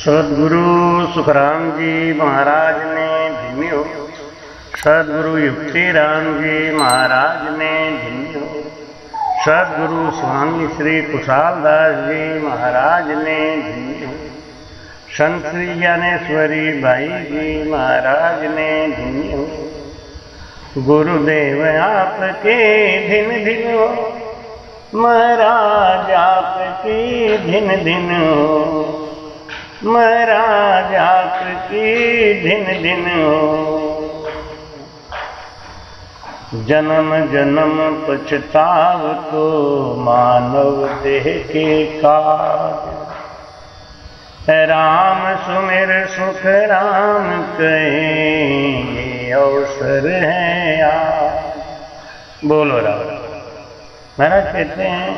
सदगुरु सुखराम जी महाराज ने धन्य हो। सदगुरु युक्तिराम जी महाराज ने धन्य हो। सदगुरु स्वामी श्री कुशालदास जी महाराज ने धन्य हो। संत श्री ज्ञानेश्वरी बाई जी महाराज ने धन्य हो। गुरुदेव आपके धिन धिन हो, महाराज आपकी धिन धिन हो, महाराज आपकी धिन धिन हो। जन्म जन्म पछताव तो मानव देह के काज, राम सुमिर सुख राम कहे ये अवसर है आज। बोलो राम। महाराज कहते हैं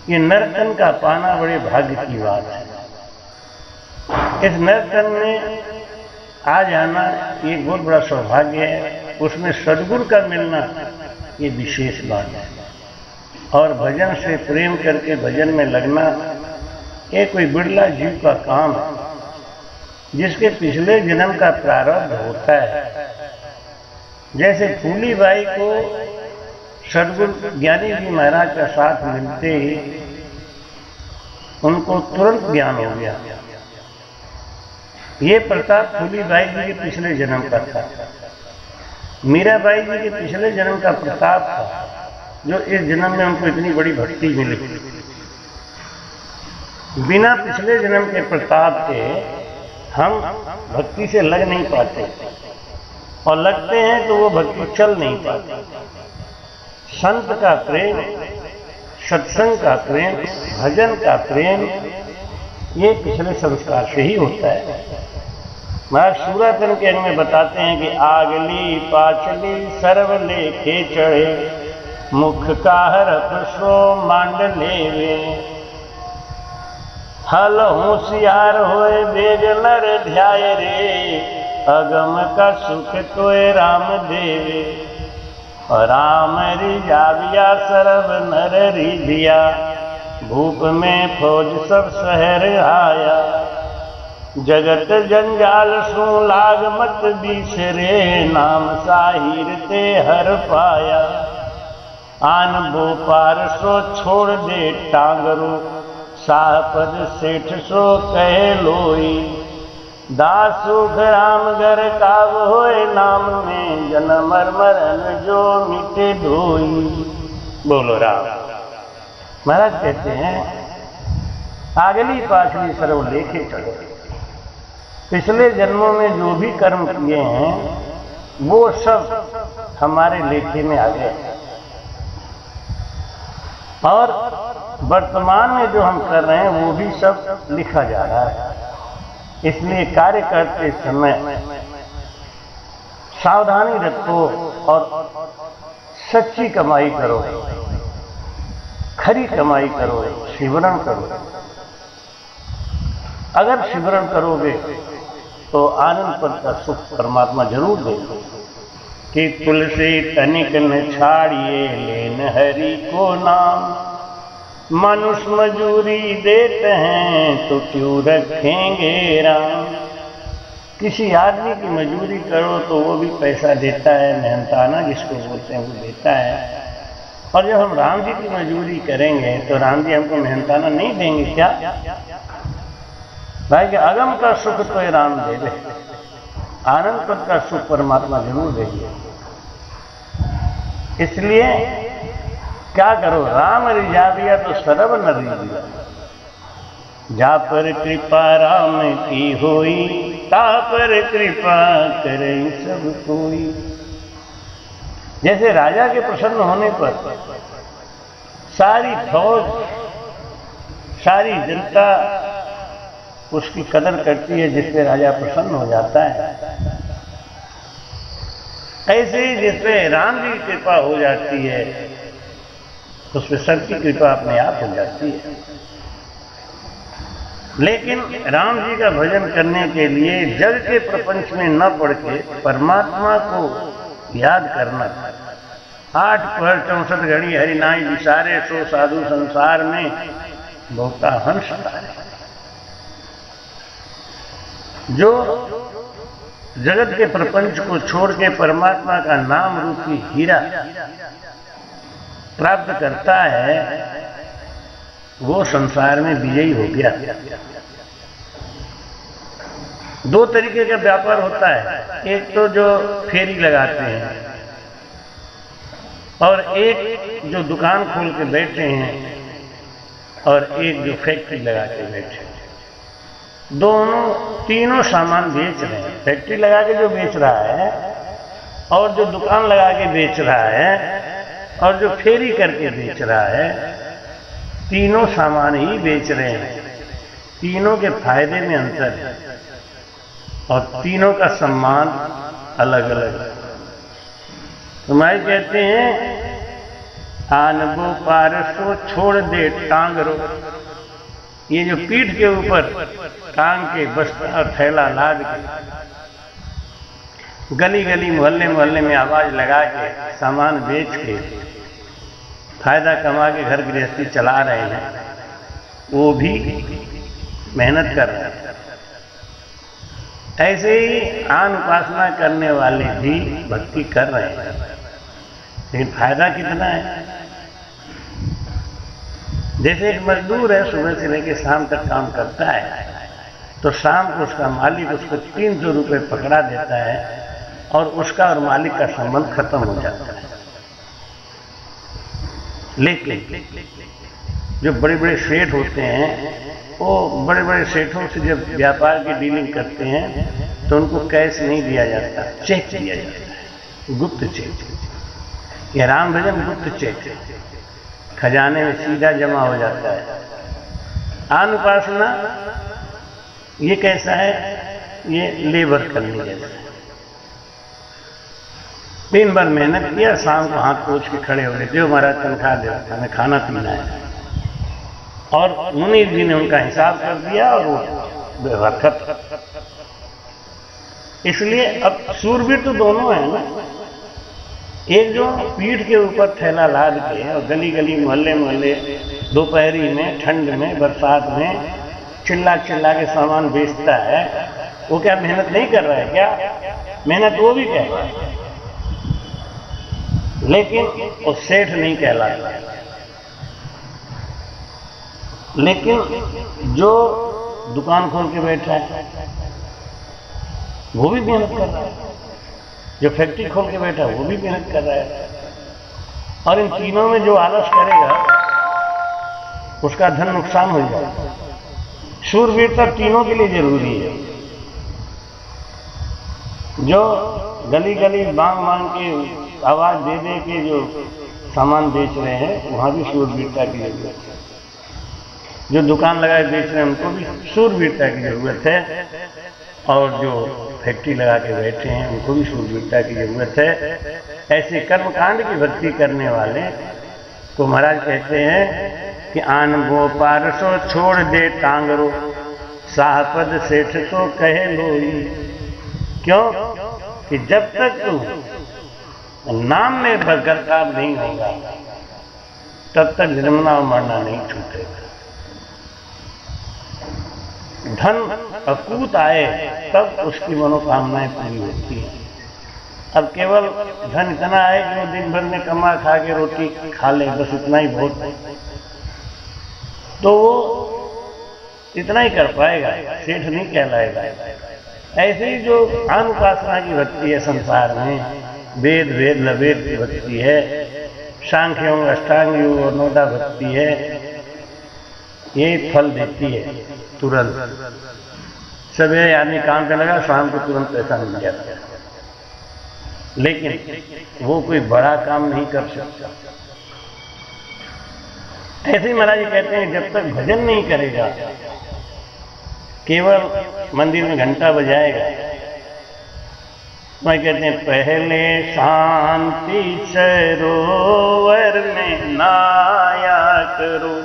कि नर्तन का पाना बड़े भाग्य की बात है। इस नर्तन में आ जाना ये बहुत बड़ा सौभाग्य है। उसमें सदगुरु का मिलना ये विशेष बात है। और भजन से प्रेम करके भजन में लगना ये कोई बिरला जीव का काम है, जिसके पिछले जन्म का प्रारब्ध होता है। जैसे फूली बाई को सदगुरु ज्ञानी जी महाराज का साथ मिलते ही उनको तुरंत ज्ञान हो गया। ये प्रताप फूली बाई जी के पिछले जन्म का था। मीराबाई जी के पिछले जन्म का प्रताप था, जो इस जन्म में उनको इतनी बड़ी भक्ति मिली। बिना पिछले जन्म के प्रताप के हम भक्ति से लग नहीं पाते, और लगते हैं तो वो भक्ति चल नहीं पाती। संत का प्रेम, सत्संग का प्रेम, भजन का प्रेम ये पिछले संस्कार से ही होता है। महाराज सूरातन के अंग में बताते हैं कि आगली पाचली सर्व लेखे चढ़े, मुख का हरफ सो मांड लेवे, हल होशियार होए बेग नर ध्याय रे, अगम का सुख तोय राम देवे, राम रिजाविया सर्व नर रिधिया, भूप में फौज सब शहर आया, जगत जंजाल सो लाग मत बिसरे, नाम साहिर ते हर पाया, आन बो पार सो छोड़ दे टांगरो, साहपद सेठ सो कहे लोई, दासु राम घर काव होए, नाम में जन्म मरण जो मिटे धोई। बोलो राम। महाराज कहते हैं आगली पाछली सर्व लेखे चलो। पिछले जन्मों में जो भी कर्म किए हैं वो सब हमारे लेखे में आ गए, और वर्तमान में जो हम कर रहे हैं वो भी सब लिखा जा रहा है। इसलिए कार्य करते समय सावधानी रखो और सच्ची कमाई करो, खरी कमाई करो, सिमरन करो। अगर सिमरन करोगे तो आनंद पद का सुख परमात्मा जरूर देगा। कि तुलसी तनिक न छाड़िए लेन हरि को नाम, मनुष्य मजूरी देते हैं तो क्यों रखेंगे राम। किसी आदमी की मजूरी करो तो वो भी पैसा देता है, मेहनताना जिसको बोलते हैं वो देता है। और जब हम राम जी की मजूरी करेंगे तो राम जी हमको मेहनताना नहीं देंगे क्या? भाई कि अगम का सुख तो राम दे दे, आनंद पद का सुख परमात्मा जरूर देंगे। इसलिए क्या करो, राम रिझा दिया तो सर्व न रिझिया, जा पर कृपा राम की होई, ता पर कृपा करे सब कोई। जैसे राजा के प्रसन्न होने पर सारी फौज, सारी जनता उसकी कदर करती है, जिससे राजा प्रसन्न हो जाता है, ऐसे ही जिसपे राम जी की कृपा हो जाती है उस पर सबकी कृपा अपने आप हो जाती है। लेकिन राम जी का भजन करने के लिए जग के प्रपंच में न पड़ के परमात्मा को याद करना। 8 पहर 64 घड़ी हरि नाई विसारे, सो साधु संसार में बहुता हंस तारे। जो जगत के प्रपंच को छोड़ के परमात्मा का नाम रूपी हीरा प्राप्त करता है, वो संसार में विजयी हो गया। दो तरीके का व्यापार होता है, एक तो जो फेरी लगाते हैं और एक जो दुकान खोल के बैठे हैं और एक जो फैक्ट्री लगा के बैठे हैं। दोनों तीनों सामान बेच रहे हैं। फैक्ट्री लगा के जो बेच रहा है और जो दुकान लगा के बेच रहा है और जो फेरी करके बेच रहा है, तीनों सामान ही बेच रहे हैं। तीनों के फायदे में अंतर है और तीनों का सम्मान अलग अलग है। तुम्हारे कहते हैं आनबो पारसो छोड़ दे टांगरो। ये जो पीठ के ऊपर टांग के बस्ता और थैला लाद के गली गली मोहल्ले मोहल्ले में आवाज लगा के सामान बेच के फायदा कमा के घर गृहस्थी चला रहे हैं, वो भी मेहनत कर रहे हैं। ऐसे ही आन उपासना करने वाले भी भक्ति कर रहे हैं, लेकिन फायदा कितना है? जैसे एक मजदूर है, सुबह से लेकर शाम तक काम करता है, तो शाम को उसका मालिक उसको 300 रुपये पकड़ा देता है और उसका और मालिक का संबंध खत्म हो जाता है। लेकिन जो बड़े बड़े सेठ होते हैं, वो बड़े बड़े सेठों से जब व्यापार की डीलिंग करते हैं तो उनको कैश नहीं दिया जाता, चेक दिया जाता है, गुप्त चेक। यह राम भजन गुप्त चेक खजाने में सीधा जमा हो जाता है। आन उपासना ये कैसा है? ये लेबर करने जैसा है। दिन भर मेहनत किया, शाम को हाथ पोंछ के खड़े हो गए, जो महाराज तनख्वाह दे, हमें खाना पीना है। और मुनीर जी ने उनका हिसाब कर दिया और वो व्यवस्था। इसलिए अब सूरवीर तो दोनों है ना। एक जो पीठ के ऊपर थैला लाद के और गली गली मोहल्ले मोहल्ले दोपहरी में, ठंड में, बरसात में चिल्ला चिल्ला के सामान बेचता है, वो क्या मेहनत नहीं कर रहा है? क्या मेहनत वो भी कर रहा है, लेकिन वो सेठ नहीं कहलाता। लेकिन जो दुकान खोल के बैठा है वो भी मेहनत कर रहा है, जो फैक्ट्री खोल के बैठा है वो भी मेहनत कर रहा है। और इन तीनों में जो आलस करेगा उसका धन नुकसान हो जाएगा। शूरवीरता तीनों के लिए जरूरी है। जो गली गली मांग मांग के आवाज दे दे के जो सामान बेच रहे हैं, वहां भी शूरवीरता की जरूरत है। जो दुकान लगाए बेच रहे हैं उनको भी शूरवीरता की जरूरत है, और जो फैक्ट्री लगा के बैठे हैं उनको भी शूरवीरता की जरूरत है। ऐसे कर्मकांड की भक्ति करने वाले को महाराज कहते हैं कि आन गो पारसो छोड़ दे टांगरो, साहपद सेठ तो कहे लोई। क्यों? कि जब तक तू नाम में बरकरार नहीं होगा तब तक जन्मना और मरना नहीं छूटेगा। धन अकूत आए तब उसकी मनोकामनाएं पूरी होती हैं। अब केवल धन इतना आए कि वो दिन भर में कमा खा के रोटी खा ले, बस इतना ही बहुत है, तो वो इतना ही कर पाएगा, सेठ नहीं कहलाएगा। ऐसे ही जो अनुपासना की भक्ति है संसार में, वेद वेद लवेद की भक्ति है, सांख्य योग अष्टांग योग और नोदा भक्ति है, ये फल देती है तुरंत। सवेरे आदमी काम पे लगा, शाम को तुरंत पैसा मिल जाता है, लेकिन वो कोई बड़ा काम नहीं कर सकता। ऐसे ही महाराज कहते हैं जब तक भजन नहीं करेगा, केवल मंदिर में घंटा बजाएगा, मैं कहते हैं पहले शांति सरोवर में नहाया करो,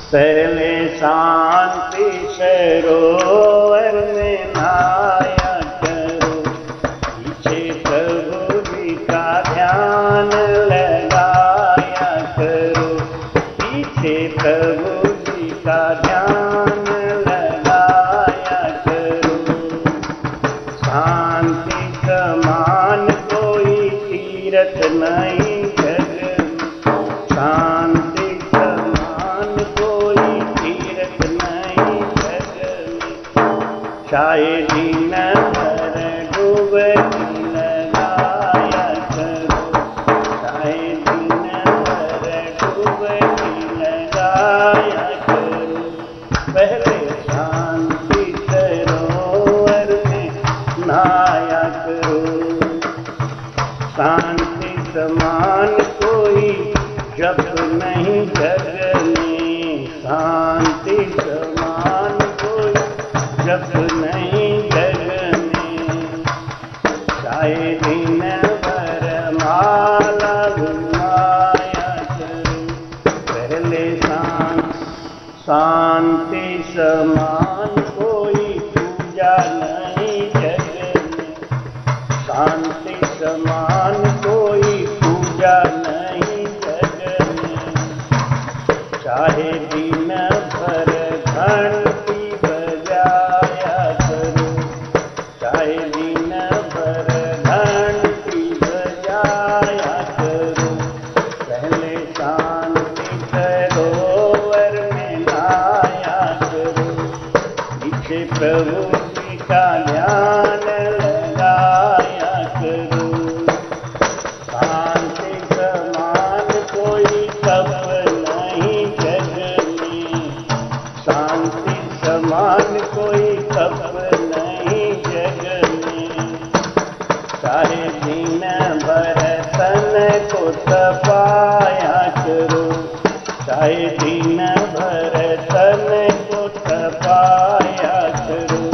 पहले शांति सरोवर में नहाया करो, पीछे प्रभु जी का ध्यान लगाया करो, पीछे प्रभु जी का ध्यान लगाया करो। चाहे दिन भर डुबकी लगाया करो, चाहे दिन भर डुबकी लगाया करो। पहले शांति सरोवर में नहाया करो, शांति समान कोई जप नहीं जग में, शांति समान कोई जप नहीं जग में। चाहे दिन भर माला घुमाया करो, पहले शांति समान कोई पूजा नहीं जग में, शांति समान कोई पूजा नहीं जग में। चाहे दिन भर घंटी बजाया करो, चाहे दिन भर घंटी बजाया करो। पहले शांति सरोवर में नहाया करो, पीछे प्रभु जी का ध्यान लगाया करो। शांति समान कोई तप नहीं जग में, शांति समान कोई तप नहीं जग में। चाहे दिन भर तन को तपाया करो, चाहे दिन भर तन को तपाया करो।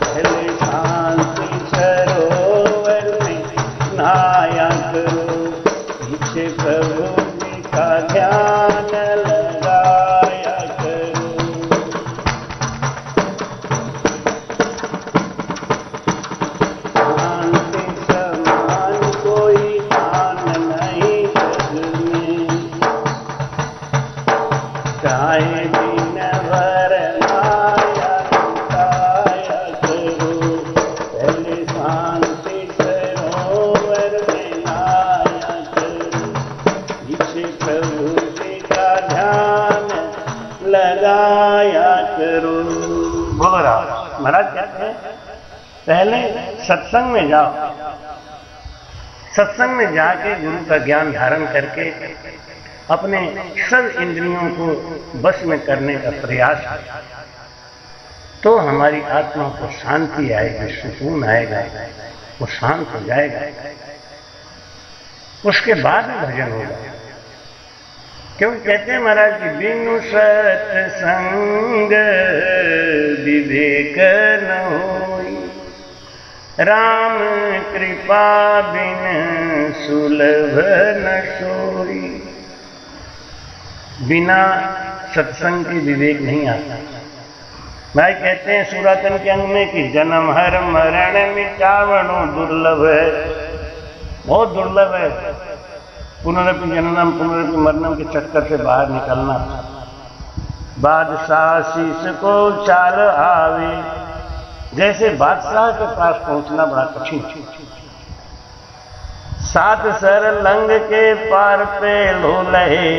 पहले शांति सरोवर में नहाया करो, पीछे प्रभु जी का ध्यान लगाया करो। शांति समान कोई दान नहीं जग में, चाहे दिन भर नहाया लुटाया करो। पहले शांति सरोवर में नहाया करो, पीछे प्रभु जी का ध्यान लगाया करो। बोला महाराज कहते हैं पहले सत्संग में जाओ, सत्संग में जाके गुरु का ज्ञान धारण करके अपने सब इंद्रियों को बस में करने का प्रयास करें, तो हमारी आत्मा को शांति आएगी, सुकून आएगा, वो शांत हो जाएगा। उसके बाद में भजन होगा। क्योंकि कहते हैं महाराज कि बिनु सत्संग विवेक न होई, राम कृपा बिन सुलभ न सोई। बिना सत्संग के विवेक नहीं आता। भाई कहते हैं सूरतन के अंग में कि जन्म हर मरण मिटावणो दुर्लभ है, बहुत दुर्लभ है। पुनरपि जननम पुनरपि मरणम के चक्कर से बाहर निकलना। बादशाह शीश को चाल आवे, जैसे बादशाह के पास पहुंचना बड़ा कठिन। सात सर लंग के पार पे लो लहे,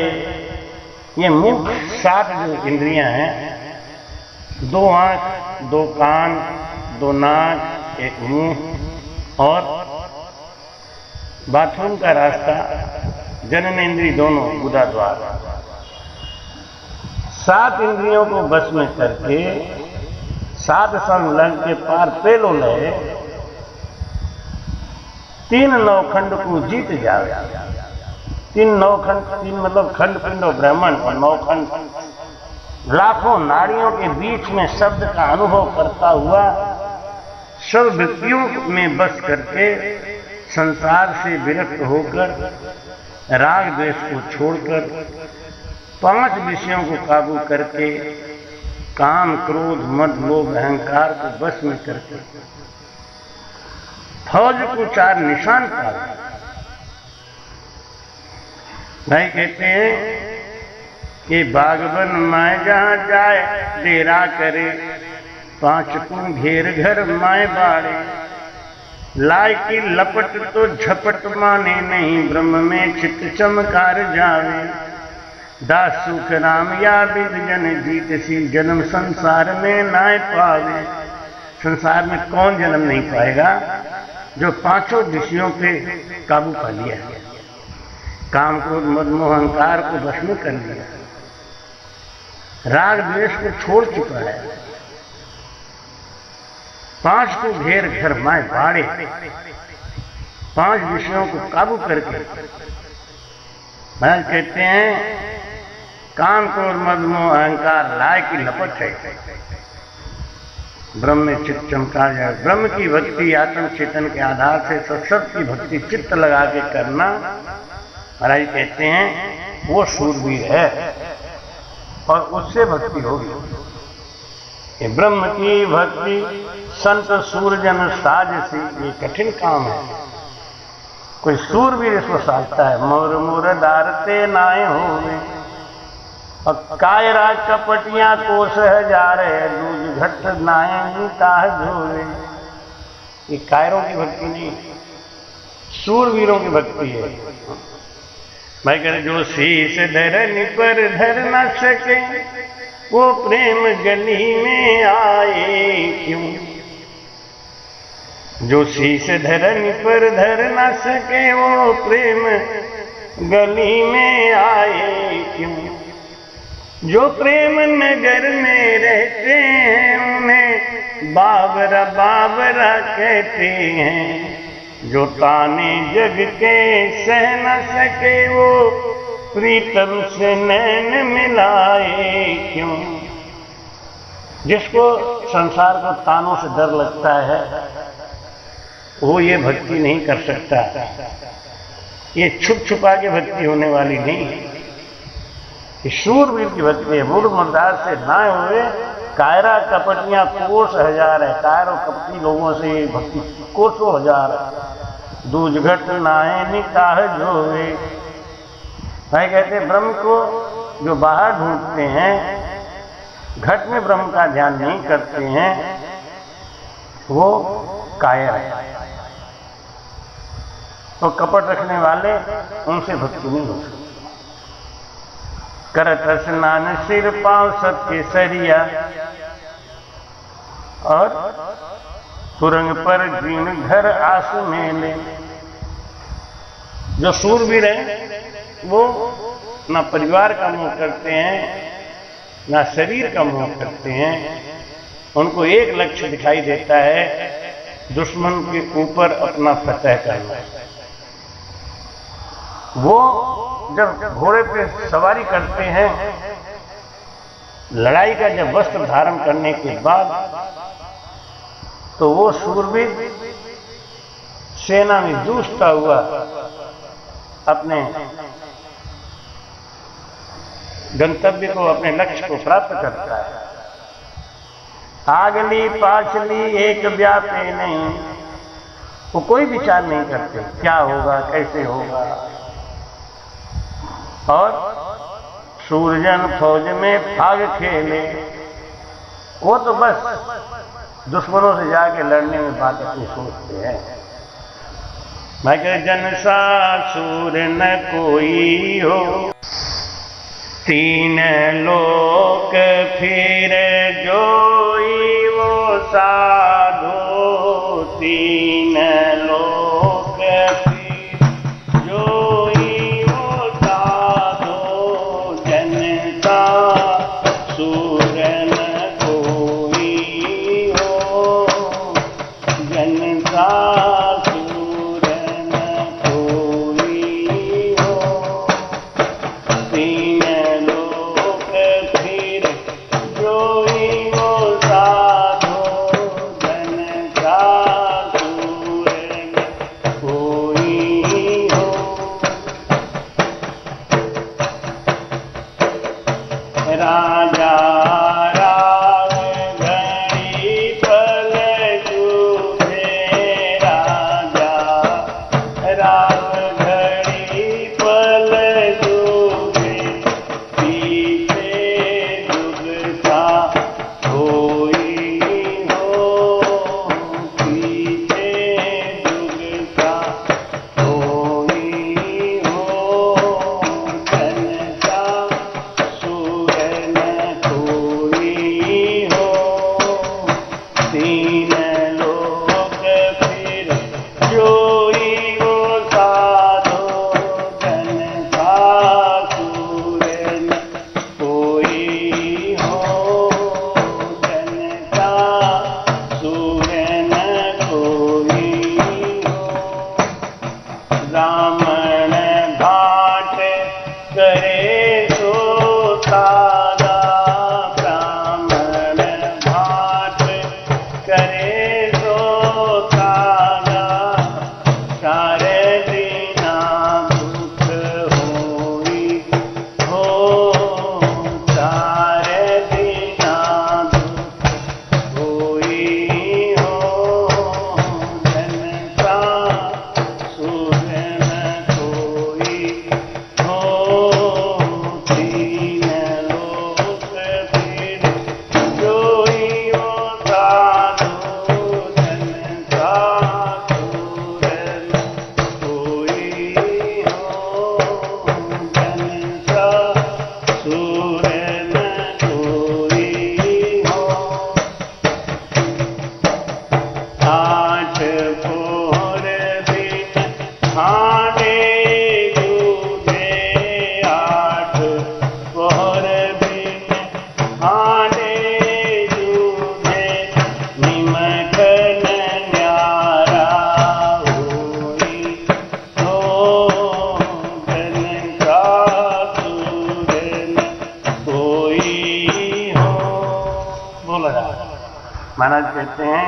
ये मुख सात जो इंद्रियां हैं, दो आंख, दो कान, दो नाक, एक मुंह और बाथरूम का रास्ता, जननेंद्रिय दोनों गुदा द्वार। सात इंद्रियों को बस में करके सात संलग्न के पार पेलो लय, तीन नौखंड को जीत जावे। तीन नौखंड, तीन मतलब खंड पिंड और ब्राह्मण और नौखंड, लाखों नाड़ियों के बीच में शब्द का अनुभव करता हुआ सब व्यक्तियों में बस करके संसार से विरक्त होकर राग द्वेष को छोड़कर पांच विषयों को काबू करके काम क्रोध मद लोभ अहंकार को बस में करके फौज को चार निशान पा। भाई कहते हैं कि बागबन माए जहां जाए डेरा करे, पांच को घेर घर माए बाड़े, लाए की लपट तो झपट माने नहीं, ब्रह्म में चित्त चमकार जावे। दास सुख राम या बिद जन जीत सी, जन्म संसार में नाय पावे। संसार में कौन जन्म नहीं पाएगा जो पांचों विषयों पे काबू पा लिया, काम क्रोध मद मोह अहंकार को वश में कर लिया, राग द्वेष को छोड़ चुका है, पांच को घेर घर माए बाड़े, पांच विषयों को काबू करके महाराज कहते हैं काम क्रोध मद मोह अहंकार लाए की लपट है, ब्रह्म में चित्त चमका जाए। ब्रह्म की भक्ति आत्म चेतन के आधार से सत्सत की भक्ति चित्त लगा के करना महाराज कहते हैं वो शूरवीर है और उससे भक्ति होगी। ये ब्रह्म की भक्ति संत सूरजन साज से ये कठिन काम है, कोई सूरवीर इसको साजता है। मोर मोर दारते नाए होवे और कायरा कपटियां कोस हजारे दूज घट नाए ताह झोरे। ये कायरों की भक्ति नहीं, सूरवीरों की भक्ति है। भाई कहते जो शीश धरनी पर धर न सके वो प्रेम गली में आए क्यों, जो शीश धरनी पर धर न सके वो प्रेम गली में आए क्यों, जो प्रेम नगर में रहते हैं उन्हें बाबरा बाबरा कहते हैं, जो ताने जग के सह न सके वो प्रीतम से नैन मिलाए क्यों। जिसको संसार को तानों से डर लगता है वो ये भक्ति नहीं कर सकता, ये छुप छुपा के भक्ति होने वाली नहीं है। ये शूरवीर की भक्ति है। मूढ़ मुर्दार से ना हुए कायरा कपटियां कोस हजार है, कायर और कपटी लोगों से ये भक्ति कोसों हजार है। दूज घट नाए निकाह जोवे। भाई कहते ब्रह्म को जो बाहर ढूंढते हैं, घट में ब्रह्म का ध्यान नहीं करते हैं, वो कायर है। तो कपट रखने वाले उनसे भक्ति नहीं हो सकती। करत स्नान सिर पांव सबके सरिया और सुरंग पर जीर्ण घर आस मेले। जो शूरवीर है वो ना परिवार का मोह करते हैं ना शरीर का मोह करते हैं, उनको एक लक्ष्य दिखाई देता है दुश्मन के ऊपर अपना फतह करना। वो जब घोड़े पे सवारी करते हैं, लड़ाई का जब वस्त्र धारण करने के बाद, तो वो शूरवीर सेना में जूझता हुआ अपने गंतव्य को, अपने लक्ष्य को प्राप्त करता है। आगली पाछली एक व्यापे नहीं, वो कोई विचार नहीं करते क्या होगा कैसे होगा। और सूरजन फौज में भाग खेले, वो तो बस दुश्मनों से जाके लड़ने में बात अपनी सोचते हैं। मगर जन सा सूर न कोई हो, तीन लोक फिर जोई वो साधो। तीन लोक फिर जोई वो साधो, जनता सूर न कोई हो, जनता सूर न कोई हो। तीन लोक फिर जोई वो साधो, जनता सूर महाराज कहते हैं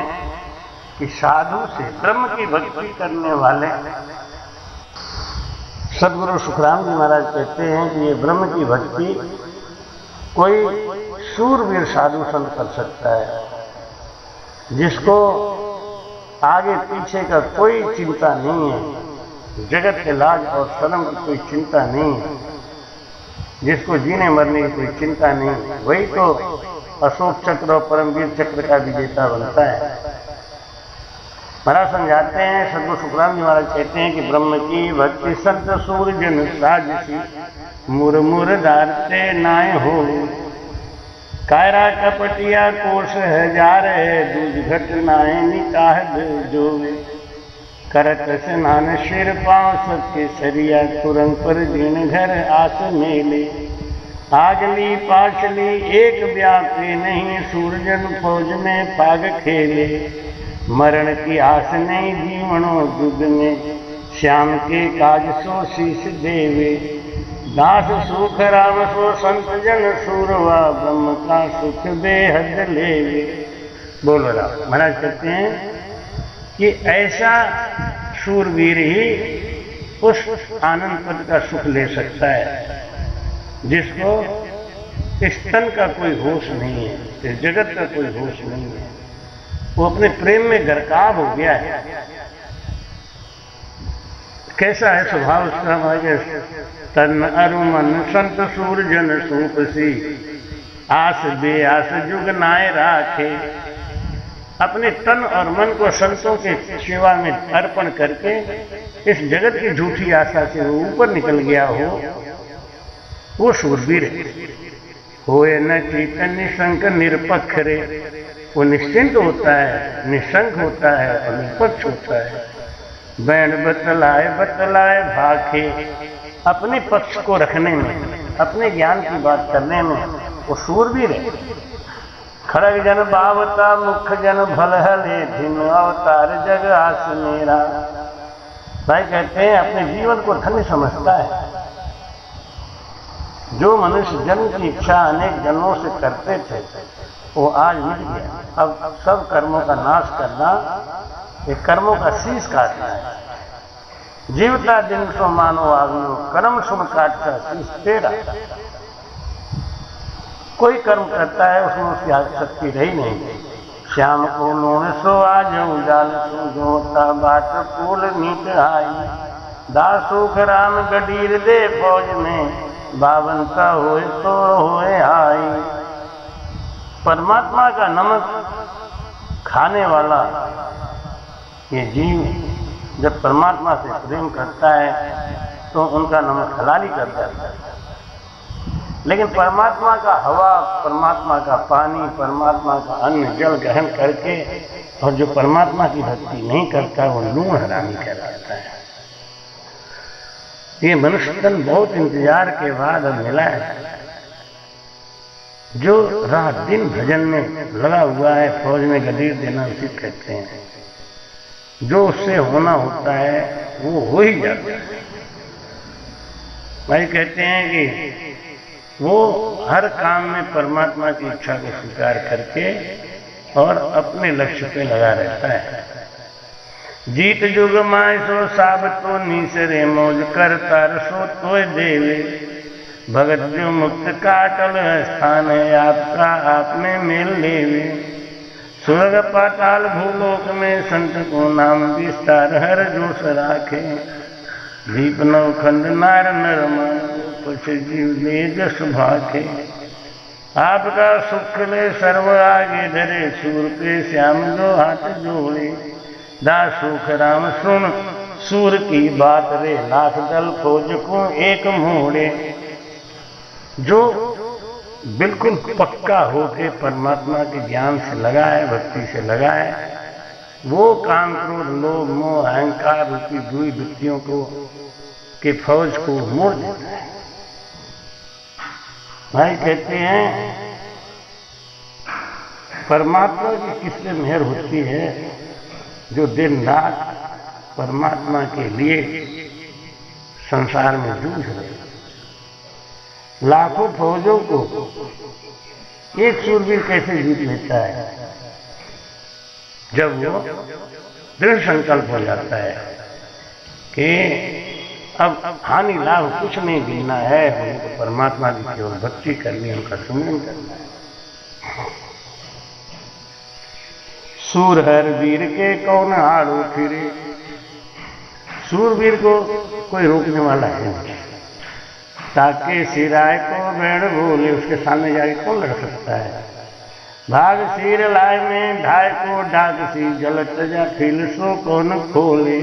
कि साधु से ब्रह्म की भक्ति करने वाले सदगुरु सुखराम जी महाराज कहते हैं कि ये ब्रह्म की भक्ति कोई शूरवीर साधु संत कर सकता है, जिसको आगे पीछे का कोई चिंता नहीं है, जगत के लाज और शर्म की कोई चिंता नहीं है, जिसको जीने मरने की कोई चिंता नहीं, वही तो अशोक चक्र और परमवीर चक्र का विजेता बनता है। महाराज समझाते हैं, सदगुरु सुखराम जी महाराज कहते हैं कि ब्रह्म की भक्ति संत सूरजन साजिशी मुर मुर डारते नाय हो, कायरा कपटिया कोष हजार है, दूज घट नाय निकाह जोवे, करत स्नान सिर पांव सबके सरिया, कुरंग पर दिन घर आस मेले, आगली पाछली एक व्यापी नहीं, सूरजन फौज में पाग खेले, मरण की आस नहीं जीवनों दुग में, श्याम के काज सो शीश देवे, दास सुख राम सो संत जन सूरवा, ब्रह्म का सुख बेहद लेवे। बोलो राम। महाराज कहते हैं कि ऐसा शूरवीर ही उस आनंद पद का सुख ले सकता है जिसको इस तन का कोई होश नहीं है, इस जगत का कोई होश नहीं है, वो अपने प्रेम में गरकाब हो गया है। कैसा है स्वभाव उसका? हमारे तन अरुमन संत सूरजन सूपसी, आस बेआस जुग नाय राखे, अपने तन और मन को संतों के सेवा में अर्पण करके इस जगत की झूठी आशा से वो ऊपर निकल गया हो, वो शूरवीर होए न चेतन निशंक निरपक्ष रे, वो निश्चिंत होता है, निशंक होता है और निष्पक्ष होता है। बैण बतलाए बतलाए भाखे, अपने पक्ष को रखने में, अपने ज्ञान की बात करने में वो शूरवीर है। खड़ग जन बावता मुख जन भलहले, दिन अवतार जग आस मेरा। भाई कहते हैं अपने जीवन को धन्य समझता है। जो मनुष्य जन्म की इच्छा अनेक जन्मों से करते थे वो आज मिट गया। अब सब कर्मों का नाश करना, ये कर्मों का शीश काटना है। जीवता दिन सो मानो आवियो, कर्म सुन काटता शीश तेरा। कोई कर्म करता है उसमें उसकी शक्ति रही नहीं। श्याम को नून सो आज उजाल सो जोता, बाट फूल नीत आई, दासुख राम गडीर दे फौज में, बावनता होए तो होए आई। परमात्मा का नमक खाने वाला ये जीव जब परमात्मा से प्रेम करता है तो उनका नमक हलाली कर देता है। लेकिन परमात्मा का हवा, परमात्मा का पानी, परमात्मा का अन्न जल ग्रहण करके और जो परमात्मा की भक्ति नहीं करता वो लूण हरामी कर देता है। ये मनुष्य तन बहुत इंतजार के बाद अब मिला है। जो रात दिन भजन में लगा हुआ है, फौज में गदीर देना उसे कहते हैं। जो उससे होना होता है वो हो ही जाता है। भाई कहते हैं कि वो हर काम में परमात्मा की इच्छा को स्वीकार करके और अपने लक्ष्य पे लगा रहता है। जीत जुग माय सो साब तो नीसरे, मौज कर तार सो तो देवे, भगत जो मुक्त काटल स्थान है, आपका आप में मेल लेवे। स्वर्ग पाताल भूलोक में संत को नाम विस्तार, हर जोश राखे, दीप नवखंड नार नरमा, कुछ जीव ले जस भाखे। आपका सुख ले सर्व आगे धरे, सूर पे श्याम जो हाथ जोड़े, दास सुख राम सुन सूर की बात रे, लाख दल फौज को एक मोड़े। जो बिल्कुल पक्का होके परमात्मा के ज्ञान से लगा है, भक्ति से लगा है, वो काम क्रोध लोभ मोह अहंकार रूपी दुई वृत्तियों को के फौज को मोड़ देता है। भाई कहते हैं परमात्मा की किस पे मेहर होती है? जो दिन रात परमात्मा के लिए संसार में जूझ रहे, लाखों फौजों को एक शूरवीर कैसे जीत लेता है? जब वो दृढ़ संकल्प हो जाता है कि अब हानि लाभ कुछ नहीं गिनना है, हमको परमात्मा की केवल भक्ति करनी है, उनका सुमिरन करना है। सूर हर वीर के कौन आड़ो फिरे, सूरवीर को कोई रोकने वाला है नहीं। ताके सिराय को भेड़ बोले, उसके सामने जाके कौन लड़ सकता है। भाग सिर लाए में ढाई को डाक सी, जलत जा खिल सो कौन खोले।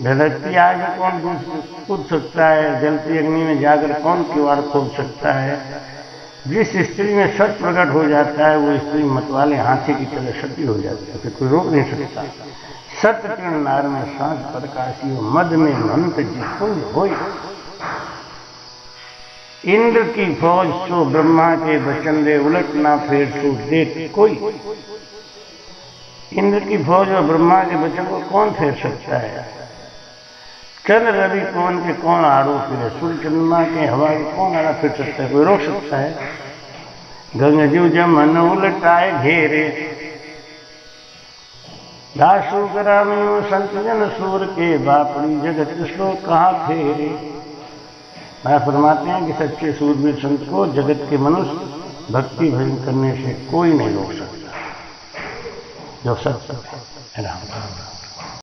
धरती आग में कौन कूद सकता है, जलती अग्नि में जाकर कौन किवाड़ खोल सकता है। जिस स्त्री में सत प्रकट हो जाता है वो स्त्री मतवाले हाथी की तरह सती हो जाती है, कोई रोक नहीं सकता। सत्य किरण नार में सांझ प्रकाशी, मद में मंत जिसुन होई। इंद्र की फौज सो ब्रह्मा के वचन दे, उलट ना फेर सो देख कोई। इंद्र की फौज और ब्रह्मा के वचन को कौन फेर सकता है। चंद्र रवि कौन के कौन आड़ो फिरे, सूर्य चंद्रमा के हवा के कौन आड़ा फिर सकता है, कोई रोक सकता है। गंगजू जमन उलटाए घेरे, दासु ग्रामीण संत जन सूर के, बापड़ी जगत श्लोक कहाँ फेरे। मैं फरमाते हैं कि सच्चे सूरवीर संत को जगत के मनुष्य भक्ति भजन करने से कोई नहीं रोक सकता, जो सत्य है। राम।